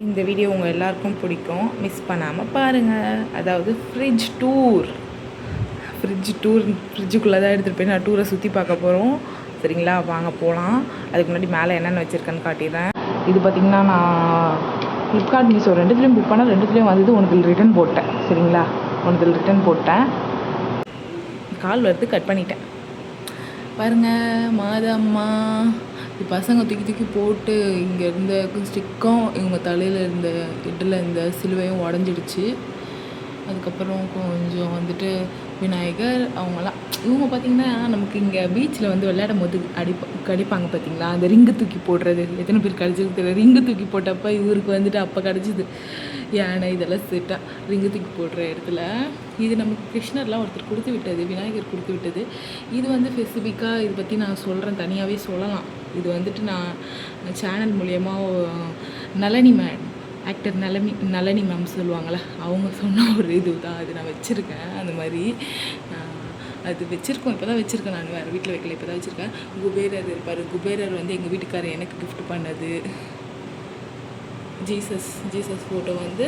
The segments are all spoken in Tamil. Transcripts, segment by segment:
இந்த வீடியோ உங்கள் எல்லாருக்கும் பிடிக்கும், மிஸ் பண்ணாமல் பாருங்கள். அதாவது ஃப்ரிட்ஜ் டூர். ஃப்ரிட்ஜுக்குள்ளே தான் எடுத்துகிட்டு போய் நான் டூரை சுற்றி பார்க்க போகிறோம். சரிங்களா, வாங்க போகலாம். அதுக்கு முன்னாடி மேலே என்னென்ன வச்சுருக்கேன்னு காட்டிடுறேன். இது பார்த்திங்கன்னா நான் ஃப்ளிப்கார்ட் மீஷோ ரெண்டுத்துலேயும் புக் பண்ணால் ரெண்டுத்துலேயும் வந்தது. ஒன்றுத்தில் ரிட்டன் போட்டேன். சரிங்களா, ஒன்றுத்தில் ரிட்டன் போட்டேன். கால் வருது, கட் பண்ணிட்டேன். பாருங்கள், மாதம்மா பசங்க தூக்கி தூக்கி போட்டு இங்கே இருந்த ஸ்டிக்கும் இவங்க தலையில் இருந்த இதில் இந்த சிலுவையும் உடஞ்சிடுச்சு. அதுக்கப்புறம் கொஞ்சம் வந்துட்டு விநாயகர் அவங்களாம். இவங்க பார்த்திங்கன்னா நமக்கு இங்கே பீச்சில் வந்து விளையாடும் போது கடிப்பாங்க பார்த்திங்களா, அந்த ரிங்கு தூக்கி போடுறது. எத்தனை பேர் கிடச்சிருக்கு தெரியல. ரிங்கு தூக்கி போட்டப்போ இவருக்கு வந்துட்டு அப்போ கிடச்சிது யானை இதெல்லாம் செட்டா ரிங்கு தூக்கி போடுற இடத்துல. இது நமக்கு கிருஷ்ணர்லாம் ஒருத்தர் கொடுத்து விட்டது, விநாயகர் கொடுத்து விட்டது. இது வந்து ஸ்பெசிஃபிக்காக இதை பற்றி நான் சொல்கிறேன், தனியாகவே சொல்லலாம். இது வந்துட்டு நான் சேனல் மூலயமா Nalini ma'am, actor Nalini ma'am சொல்லுவாங்களே, அவங்க சொன்ன ஒரு இது தான். அது நான் வச்சுருக்கேன். அந்த மாதிரி அது வச்சுருக்கோம். இப்போ தான் வச்சுருக்கேன். நான் வேறு வீட்டில் வைக்கல, இப்போ தான் வச்சுருக்கேன். குபேரர் இருப்பார். குபேரர் வந்து எங்கள் வீட்டுக்காரர் எனக்கு கிஃப்ட் பண்ணது. ஜீசஸ் ஃபோட்டோ வந்து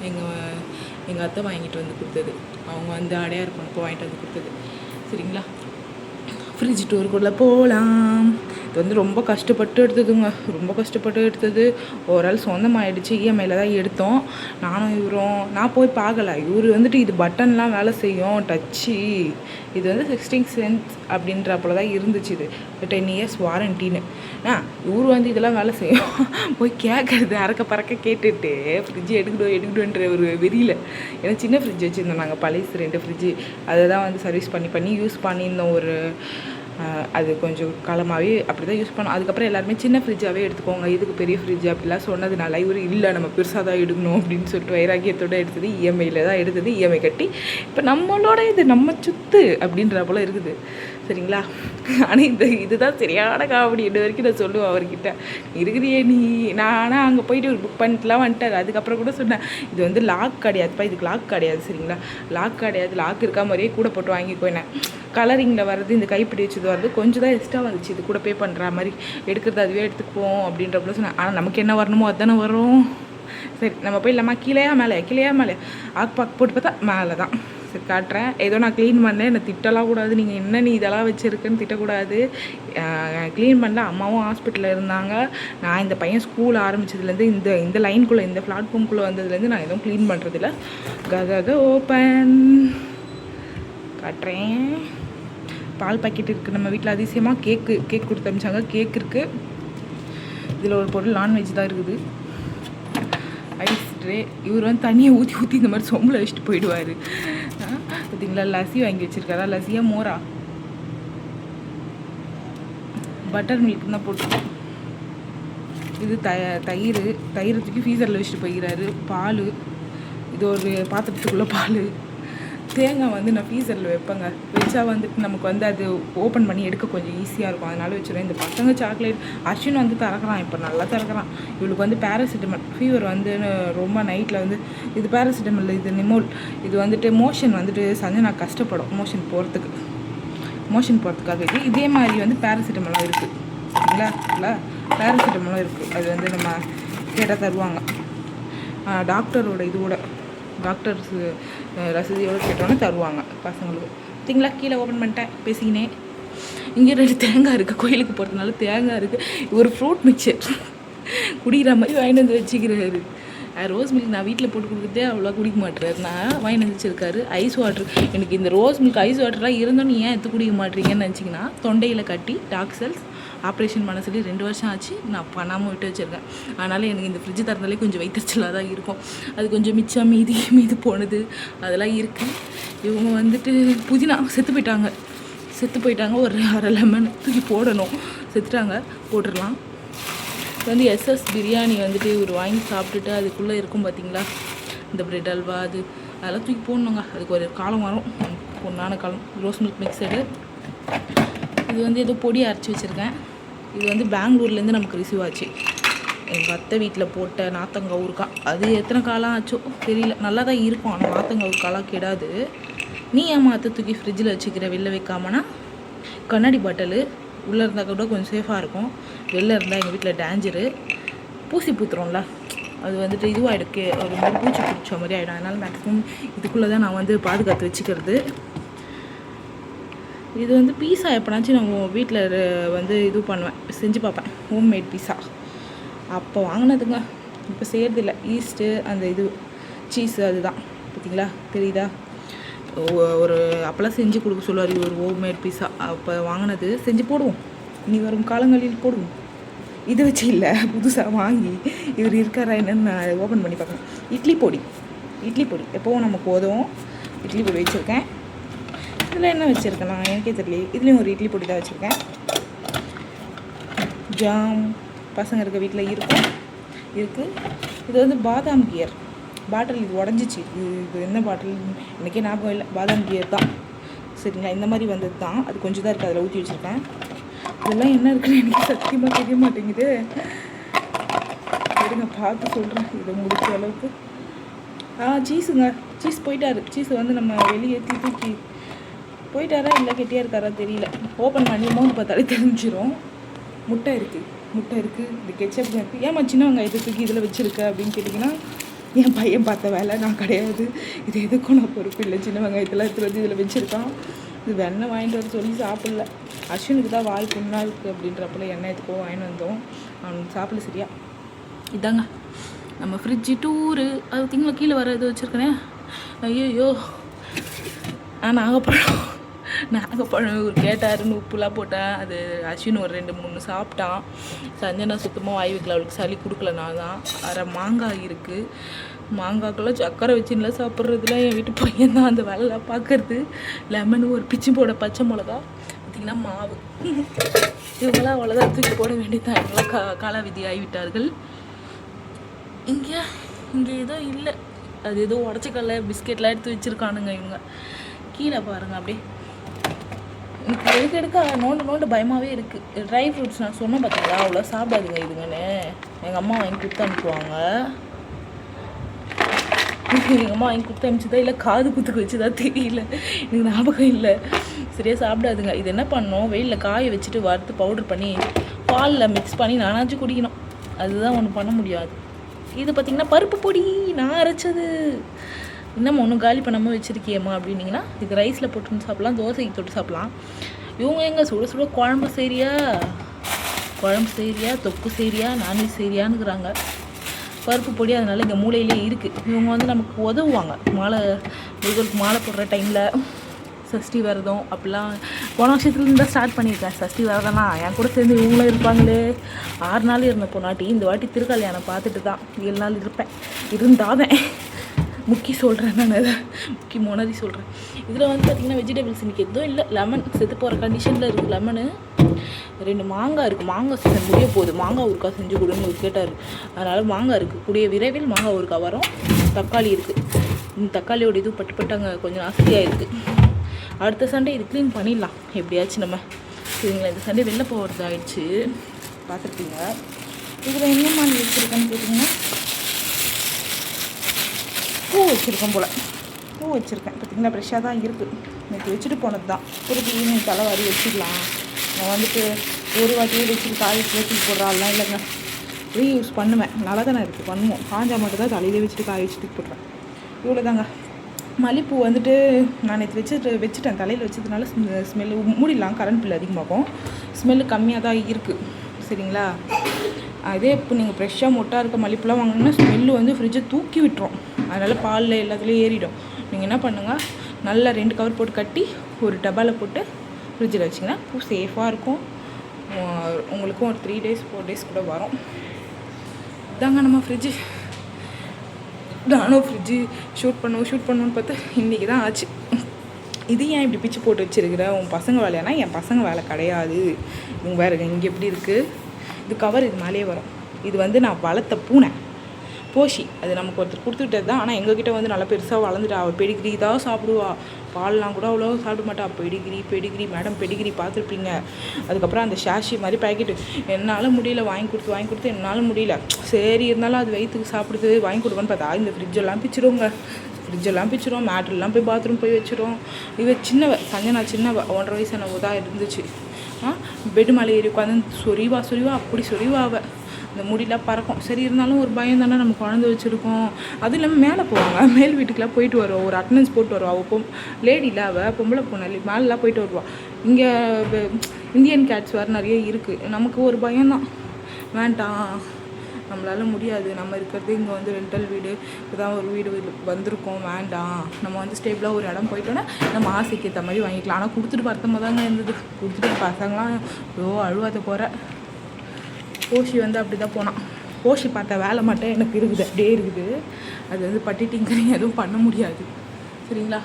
எங்கள் அத்தை வாங்கிட்டு வந்து கொடுத்தது. அவங்க வந்து அடையார் பண்ணப்போ வாங்கிட்டு வந்து கொடுத்தது. சரிங்களா, ஃப்ரிட்ஜ் டூருக்குள்ளே போகலாம். இது வந்து ரொம்ப கஷ்டப்பட்டு எடுத்ததுங்க, ரொம்ப கஷ்டப்பட்டு எடுத்தது. ஓரளவு சொந்தமாகிடுச்சு. இஎம்ஐயில் தான் எடுத்தோம் நானும் இவரும். நான் போய் பார்க்கல. இவர் வந்துட்டு இது பட்டன்லாம் வேலை செய்யும், டச்சு. இது வந்து 16 cents அப்படின்றப்போல தான் இருந்துச்சு. இது 10 years வாரண்டின்னு. இவர் வந்து இதெல்லாம் வேலை செய்யும் போய் கேட்குறது, அறக்க பறக்க கேட்டுட்டு ஃப்ரிட்ஜ் எடுக்கணுன்ற ஒரு வெறியில். ஏன்னா சின்ன ஃப்ரிட்ஜ் வச்சுருந்தோம் நாங்கள், பழைய 2 ஃப்ரிட்ஜு. அதை தான் வந்து சர்வீஸ் பண்ணி யூஸ் பண்ணியிருந்தோம். அது கொஞ்சம் காலமாகவே அப்படி தான் யூஸ் பண்ணோம். அதுக்கப்புறம் எல்லாருமே சின்ன ஃப்ரிட்ஜாகவே எடுத்துக்கோங்க, இதுக்கு பெரிய ஃப்ரிட்ஜ் அப்படிலாம் சொன்னதுனால இவர் இல்லை, நம்ம பெருசாக தான் எடுக்கணும் அப்படின்னு சொல்லிட்டு வைராக்கியத்தோடு எடுத்தது. இஎம்ஐயில் தான் எடுத்தது. இஎம்ஐ கட்டி இப்போ நம்மளோட இது நம்ம சுத்து அப்படின்ற போல் இருக்குது. சரிங்களா, ஆனால் இதுதான் சரியான காமெடி. இன்ன வரைக்கும் நான் சொல்லுவேன் அவர்கிட்ட, இருக்கிறியே நீ. நான் ஆனால் அங்கே போயிட்டு ஒரு புக் பண்ணிட்டுலாம் வந்துட்டார். அதுக்கப்புறம் கூட சொன்னேன், இது வந்து லாக் கிடையாதுப்பா, இதுக்கு லாக் கிடையாது. சரிங்களா, லாக் கிடையாது. லாக் இருக்கா மாதிரியே கூட போட்டு வாங்கிக்கோனேன். கலரிங்கில் வர்றது, இந்த கைப்பிடி வச்சது வர்றது கொஞ்சம் தான் எக்ஸ்ட்ரா வந்துச்சு. இது கூட பே பண்ணுற மாதிரி எடுக்கிறது அதுவே எடுத்துக்குவோம் அப்படின்ற போல சொன்னேன். ஆனால் நமக்கு என்ன வரணுமோ அதுதானே வரும். சரி, நம்ம போய் இல்லாமல் கீழேயா மேலே பாக் போட்டு பார்த்தா மேலே தான். சரி, காட்டுறேன். ஏதோ நான் க்ளீன் பண்ணேன், என்னை திட்டலாம் கூடாது. நீங்கள் என்ன நீ இதெல்லாம் வச்சுருக்குன்னு திட்டக்கூடாது. க்ளீன் பண்ணல. அம்மாவும் ஹாஸ்பிட்டலில் இருந்தாங்க. நான் இந்த பையன் ஸ்கூல் ஆரம்பித்ததுலேருந்து இந்த லைனுக்குள்ளே, இந்த பிளாட்ஃபார்முக்குள்ளே வந்ததுலேருந்து நான் எதுவும் க்ளீன் பண்ணுறதில்ல. ஓப்பன் காட்டுறேன். பால் பாக்கெட் இருக்குது நம்ம வீட்டில். அதிசயமாக கேக் கொடுத்து அனுப்பிச்சாங்க. கேக் இருக்குது. இதில் ஒரு பொருள் நான்வெஜ் தான் இருக்குது. Ice tray. இவர் வந்து தண்ணியை ஊற்றி இந்த மாதிரி சொம்பில் வச்சுட்டு போயிடுவார். பார்த்தீங்களா, லஸ்ஸி வாங்கி வச்சுருக்காரா. லஸ்ஸியா மோரா, பட்டர் மில்க் தான் போட்டு. இது தயிர் தூக்கி ஃப்ரீசரில் வச்சுட்டு போய்கிறாரு. பால், இது ஒரு பாத்திரத்துக்குள்ளே பால். தேங்காய் வந்து நான் ஃப்ரீசரில் வைப்பேங்க. வச்சா வந்துட்டு நமக்கு வந்து அது ஓப்பன் பண்ணி எடுக்க கொஞ்சம் ஈஸியாக இருக்கும். அதனால வச்சுருவேன். இந்த பசங்க சாக்லேட் அர்ஷின் வந்து திறக்கிறான், இப்போ நல்லா திறக்கிறான். இவளுக்கு வந்து பேராசிட்டமல் ஃபீவர் வந்து ரொம்ப நைட்டில் வந்து இது பேராசிட்டமல், இது நிமோல். இது வந்துட்டு மோஷன் வந்துட்டு நான் கஷ்டப்படும் மோஷன் போகிறதுக்காக. இதே மாதிரி வந்து பேராசிட்டமலும் இருக்குது. இல்லை பேராசிட்டமலும் இருக்குது. அது வந்து நம்ம கேட்டால் தருவாங்க. டாக்டரோட இதுவோட, டாக்டர்ஸ் ரசீதியோடு கேட்டோன்னே தருவாங்க பசங்களுக்கு. பார்த்தீங்களா, கீழே ஓப்பன் பண்ணிட்டேன் பேசிக்கினேன். இங்கே 2 தேங்காய் இருக்குது. கோயிலுக்கு போகிறதுனால தேங்காய் இருக்குது. ஒரு ஃப்ரூட் மிக்சர் குடிக்கிற மாதிரி வாங்கிட்டு வந்து வச்சுக்கிறாரு. ரோஸ் மில்க் நான் வீட்டில் போட்டு கொடுக்குறதே அவ்வளோ குடிக்க மாட்டேறாரு. நான் வாங்கிட்டு வந்து வச்சுருக்காரு. Ice water. எனக்கு இந்த ரோஸ் மில்க் ஐஸ் வாட்டர்லாம் இருந்தோன்னு ஏன் எடுத்து குடிக்க மாட்டேறீங்கன்னு நினச்சிங்கன்னா, தொண்டையில் கட்டி டார்க் செல்ஸ் ஆப்ரேஷன் பண்ண சொல்லி 2 வருஷம் ஆச்சு. நான் பண்ணாமல் விட்டு வச்சுருக்கேன். அதனால் எனக்கு இந்த ஃப்ரிட்ஜ் திறந்தாலே கொஞ்சம் வைத்தறிச்சலாக தான் இருக்கும். அது கொஞ்சம் மிச்சம் மீதி போனது அதெல்லாம் இருக்குது. இவங்க வந்துட்டு புதினா செத்து போயிட்டாங்க. ஒரு அரை லெமன் தூக்கி போடணும். செத்துட்டாங்க, போட்டுடலாம். இது வந்து எஸ்எஸ் பிரியாணி வந்துட்டு இவர் வாங்கி சாப்பிட்டுட்டு அதுக்குள்ளே இருக்கும் பார்த்தீங்களா, இந்த பிரெட் அல்வா அதெல்லாம் தூக்கி போடணுங்க. அதுக்கு ஒரு காலம் வரும், பொண்ணான காலம். Rose milk mixed. இது வந்து ஏதோ பொடி அரைச்சி வச்சுருக்கேன். இது வந்து பெங்களூர்லேருந்து நமக்கு ரிசீவ் ஆச்சு. எங்கள் அத்தை வீட்டில் போட்ட நாத்தங்காய் ஊறுக்காய். அது எத்தனை காலம் ஆச்சோ தெரியல. நல்லா தான் இருக்கும், ஆனால் நாத்தங்காய் ஊறுக்காலாம் கெடாது. நீ ஏமாற்ற தூக்கி ஃப்ரிட்ஜில் வச்சுக்கிற, வெளில வைக்காமனா. கண்ணாடி பாட்டிலு உள்ளே இருந்தால் கூட கொஞ்சம் சேஃபாக இருக்கும். வெளில இருந்தால் எங்கள் வீட்டில் டேஞ்சரு. பூசி பூத்துறோம்ல, அது வந்துட்டு இதுவாகிடுக்கு ஒரு மாதிரி பூச்சி பிடிச்ச மாதிரி ஆகிடும். அதனால் மேக்ஸிமம் இதுக்குள்ளே தான் நான் வந்து பாதுகாத்து வச்சுக்கிறது. இது வந்து பீஸா எப்போனாச்சும் நான் வீட்டில் வந்து இது பண்ணுவேன், செஞ்சு பார்ப்பேன். ஹோம்மேட் பீஸா அப்போ வாங்கினதுங்க, இப்போ செய்கிறதில்ல. ஈஸ்ட்டு அந்த இது சீஸு அதுதான். பார்த்தீங்களா, தெரியுதா? ஒரு அப்போல்லாம் செஞ்சு கொடுக்க சொல்லுவார் ஒரு ஹோம்மேட் பீஸா. அப்போ வாங்கினது செஞ்சு போடுவோம், இனி வரும் காலங்களில் போடுவோம். இது வச்சு இல்லை, புதுசாக வாங்கி இவர் இருக்காரா என்னன்னு நான் ஓப்பன் பண்ணி பார்க்கணும். இட்லி பொடி எப்போவும் நமக்கு உதவும். இட்லி பொடி வச்சுருக்கேன். இதில் என்ன வச்சுருக்கேன் நான் எனக்கே தெரியல. இதுலேயும் ஒரு இட்லி பொடி தான் வச்சுருக்கேன். ஜாம் பசங்க இருக்க வீட்டில் இருக்குது. இது வந்து பாதாம் கியர் பாட்டில். இது உடஞ்சிச்சு. இது என்ன பாட்டில் எனக்கே ஞாபகம் இல்லை. பாதாம் கியர் தான், சரிங்களா? இந்த மாதிரி வந்தது தான். அது கொஞ்சம் தான் இருக்குது, அதில் ஊற்றி வச்சுருக்கேன். இதெல்லாம் என்ன இருக்குன்னு எனக்கு சத்தியமாக தெரிய மாட்டேங்குது. சரிங்க, பார்த்து சொல்கிறேன் இதை முடிச்ச அளவுக்கு. சீஸுங்க, சீஸ் போயிட்டாரு. சீஸ் வந்து நம்ம வெளியே தூக்கி போயிட்டாரா இல்லை கெட்டியாக இருக்காரா தெரியல. ஓப்பன் பண்ணி மோந்து பார்த்தாலே தெரிஞ்சிடும். முட்டை இருக்குது, இது கெச்சப் இருக்குது. ஏமா சின்ன வெங்காயத்தை தூக்கி இதில் வச்சுருக்க அப்படின்னு கேட்டிங்கன்னா, என் பையன் பார்த்த வேலை, நான் கிடையாது. இது எதுக்கும் நான் பொறுப்பு இல்லை. சின்ன வெங்காயத்தெல்லாம் எடுத்துகிட்டு வந்து இதில் வச்சுருக்கான். இது வெண்ணெய் வாங்கிட்டு வர சொல்லி சாப்பிடல. அஸ்வினுக்கு தான் வாய் புண்ணாக இருக்குது அப்படின்றப்பல எண்ணெய் எதுக்கோ வாங்கிட்டு வந்தோம். அவனுக்கு சாப்பிடல சரியா. இதாங்க நம்ம ஃப்ரிட்ஜு டூரு. அது திங்களை கீழே வர இது வச்சுருக்கேனே. ஐயோ, நாகப்பழம் கேட்டாருன்னு உப்புலாம் போட்டேன். அது அஸ்வின் ஒரு 2-3 சாப்பிட்டான். சஞ்சனா சுத்தமாக வாய் வைக்கல, அவளுக்கு சளி கொடுக்கல. நான் தான் அரை மாங்காய் இருக்குது. மாங்காய்க்கெல்லாம் சக்கரை வச்சுலாம் சாப்பிட்றதுல என் வீட்டு பையன் தான் அந்த வேலைலாம் பார்க்குறது. லெமனு, ஒரு பிச்சு போட பச்சை மிளகா, பார்த்திங்கன்னா மாவு. இவங்களாம் அவ்வளோதான், தூக்கி போட வேண்டியதான். இவங்களாம் கால விதி ஆகிவிட்டார்கள். இங்கே ஏதோ இல்லை, அது ஏதோ உடச்சிக்கல்ல பிஸ்கெட்லாம் எடுத்து வச்சுருக்கானுங்க இவங்க. கீழே பாருங்கள் அப்படியே. எனக்கு எடுக்க நோண்டு பயமாகவே இருக்குது. ட்ரை ஃப்ரூட்ஸ் நான் சொன்னேன் பார்த்தீங்களா, அவ்வளோ சாப்பிடாதுங்க இதுங்கன்னு. எங்கள் அம்மா வாங்கி கொடுத்து அனுப்புவாங்க. எங்கள் அம்மா வாங்கி கொடுத்து அனுப்பிச்சுதா இல்லை காது குத்துக்கு வச்சுதா தெரியல, எனக்கு ஞாபகம் இல்லை. சரியாக சாப்பிடாதுங்க. இது என்ன பண்ணணும், வெயிலில் காய வச்சுட்டு வறுத்து பவுட்ரு பண்ணி பாலில் மிக்ஸ் பண்ணி நானாச்சும் குடிக்கணும். அதுதான் ஒன்று பண்ண முடியாது. இது பார்த்திங்கன்னா பருப்பு பொடி நான் அரைச்சது. இன்னும் ஒன்றும் காலி பண்ணாமல் வச்சுருக்கியம்மா அப்படின்னிங்கன்னா, இதுக்கு ரைஸில் போட்டு சாப்பிட்லாம், தோசைக்கு தொட்டு சாப்பிட்லாம். இவங்க எங்கே சுட குழம்பு செய்கிறியா, தொக்கு செய்கிறியா, நான்வெஜ் செய்கிறியான்னுக்குறாங்க. பருப்பு பொடி அதனால் இங்கே மூளையிலே இருக்குது. இவங்க வந்து நமக்கு உதவுவாங்க. முருகருக்கு மாலை போடுற டைமில், சஷ்டி விரதம் அப்படிலாம் போன வருஷத்துலேருந்து தான் ஸ்டார்ட் பண்ணியிருக்கேன். சஷ்டி விரதம்னா என் கூட சேர்ந்து இவங்களும் இருப்பாங்களே. 6 நாள் இருந்த பொண்ணாட்டி இந்த வாட்டி திருக்கல்யாணம் பார்த்துட்டு தான் 7 நாள் இருப்பேன். இருந்தாதேன் முக்கி சொல்கிறேன், நான் அதை முக்கி மொனரி சொல்கிறேன். இதில் வந்து பார்த்திங்கன்னா வெஜிடபிள்ஸ் இன்றைக்கி எதுவும் இல்லை. லெமன் செத்து போகிற கண்டிஷனில் இருக்குது. லெமனு, 2 மாங்காய் இருக்குது. மாங்காய் சீசன் முடிய போகுது. மாங்காய் ஊறுக்கா செஞ்சு கொடுன்னு கேட்டார். அதனால் மாங்காய் இருக்குது. கூடிய விரைவில் மாங்காய் ஊறுக்கா வரும். தக்காளி இருக்குது. இந்த தக்காளியோட இது பட்டு அங்கே கொஞ்சம் நாஸ்தியாக இருக்குது. அடுத்த சண்டே இது க்ளீன் பண்ணிடலாம் எப்படியாச்சும் நம்ம. சரிங்களா, இந்த சண்டே வெளில போகிறது ஆகிடுச்சு, பார்த்துருப்பீங்க. இதில் என்ன மாதிரி வச்சுருக்கேன்னு கேட்டிங்கன்னா, பூ வச்சுருக்கேன் போல். பூ வச்சுருக்கேன் பார்த்திங்கன்னா, ஃப்ரெஷ்ஷாக தான் இருக்குது. எனக்கு வச்சுட்டு போனது தான். திருப்பி ஈவினிங் தலைவாரி வச்சுக்கலாம். நான் வந்துட்டு ஒரு வாட்டியே வச்சுட்டு காய் வச்சுட்டு போடுறாலாம் இல்லைங்க, ரீயூஸ் பண்ணுவேன். நல்லா தானே இருக்குது, பண்ணுவோம். காஞ்சா மட்டும் தான் தலையிலே வச்சுட்டு காய் வச்சுட்டு போடுறேன். இவ்வளோ தாங்க. மல்லிப்பூ வந்துட்டு நான் நேற்று வச்சுட்டேன். தலையில் வச்சதுனால ஸ்மெல்லு மூடிடலாம், கரண்ட் பில் அதிகமாகும். ஸ்மெல்லு கம்மியாக தான் இருக்குது. சரிங்களா, அதே இப்போ நீங்கள் ஃப்ரெஷ்ஷாக மொட்டாக இருக்க மல்லிப்பூலாம் வாங்கினீங்கன்னா ஸ்மெல்லு வந்து ஃப்ரிட்ஜை தூக்கி விட்டுரும். அதனால் பாலில் எல்லாத்துலேயும் ஏறிடும். நீங்கள் என்ன பண்ணுங்கள், நல்லா 2 கவர் போட்டு கட்டி ஒரு டப்பாவில் போட்டு ஃப்ரிட்ஜில் வச்சிங்கன்னா பூ சேஃபாக இருக்கும். உங்களுக்கும் ஒரு 3 days 4 days கூட வரும். இதாங்க நம்ம ஃப்ரிட்ஜு. நானும் ஃப்ரிட்ஜு ஷூட் பண்ணுவோன்னு பார்த்தா இன்றைக்கி தான் ஆச்சு. இது ஏன் இப்படி பிச்சு போட்டு வச்சுருக்கிற, உன் பசங்க வேலையானா? என் பசங்க வேலை கிடையாது. இவங்க வேறு இங்கே எப்படி இருக்குது, இது கவர் இது மேலேயே வரும். இது வந்து நான் வளர்த்த பூனை போஷி, அது நமக்கு ஒருத்தர் கொடுத்துக்கிட்டது தான். ஆனால் எங்ககிட்ட வந்து நல்லா பெருசாக வளர்ந்துட்டா. அவள் பெடிகிரி தான் சாப்பிடுவா, பால்லாம் கூட அவ்வளோ சாப்பிட மாட்டா. பெடிகிரி மேடம் பெடிகிரி பார்த்துருப்பீங்க. அதுக்கப்புறம் அந்த ஷாஷி மாதிரி பேக்கெட்டு என்னால் முடியல, வாங்கி கொடுத்து என்னால் முடியல. சரி இருந்தாலும் அது வயிற்றுக்கு சாப்பிடுது, வாங்கி கொடுப்பேன்னு பார்த்தா இந்த ஃப்ரிட்ஜெல்லாம் பிச்சிரும், மேட்ரெல்லாம் போய் பாத்ரூம் போய் வச்சிரும். இவ சின்னவ சஞ்சனா, சின்னவ 1.5 வயசானவ தான் இருந்துச்சு. பெட்டு மேலே ஏறி உட்காந்து சொரிவா அப்படி சொரிவா. அவள் இந்த முடியெலாம் பறக்கும். சரி இருந்தாலும் ஒரு பயம் தானே, நம்ம குழந்தை வச்சுருக்கோம். அதுவும் இல்லாமல் மேலே போவாங்க, மேல் வீட்டுக்கெலாம் போயிட்டு வருவோம். ஒரு அட்டண்டன்ஸ் போட்டு வருவாள். அவள் லேடியில், அவள் பொம்பளை பொண்ணு மேலெலாம் போயிட்டு வருவாள். இங்கே இந்தியன் கேட்ஸ் வேறு நிறைய இருக்குது. நமக்கு ஒரு பயம்தான், வேண்டாம் நம்மளால் முடியாது, நம்ம இருக்கிறது இங்கே வந்து ரெண்டல் வீடு, இப்போதான் ஒரு வீடு வந்திருக்கோம், வேண்டாம், நம்ம வந்து ஸ்டேபிளாக ஒரு இடம் போயிட்டோன்னா நம்ம ஆசைக்கு ஏற்ற மாதிரி வாங்கிக்கலாம். ஆனால் கொடுத்துட்டு பார்த்தமா தாங்க இருந்தது. கொடுத்துட்டு பசங்களாம் அழுவாத போகிற. கோஷி வந்து அப்படி தான் போனான். கோஷி பார்த்த வேலை மட்டும் எனக்கு இருக்குது, அப்படியே இருக்குது. அது வந்து பட்டிட்டிங்கிறீங்க, எதுவும் பண்ண முடியாது. சரிங்களா?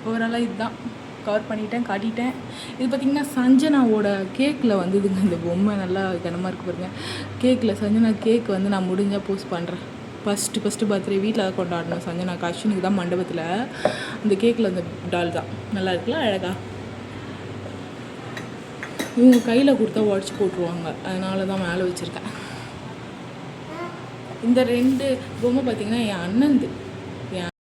ஓவராலாக இதுதான் கவர் பண்ணிட்டேன், காட்டிட்டேன். இது பார்த்திங்கன்னா சஞ்சனாவோட கேக்கில் வந்ததுங்க இந்த பொம்மை. நல்லா கனமாக இருக்குது பாருங்க. கேக்கில் சஞ்சனா கேக் வந்து நான் முடிஞ்சால் போஸ்ட் பண்ணுறேன். ஃபஸ்ட்டு பர்த்டே வீட்டில் தான் கொண்டாடணும் சஞ்சனா. அஸ்வினுக்கு தான் மண்டபத்தில். அந்த கேக்கில் அந்த டால் தான் நல்லா இருக்குல்ல, அழகா. இவங்க கையில் கொடுத்தா உடச்சி போட்டுருவாங்க, அதனால தான் மேலே வச்சுருக்கேன். இந்த 2 பொம்மை பார்த்திங்கன்னா என் அண்ணன்து.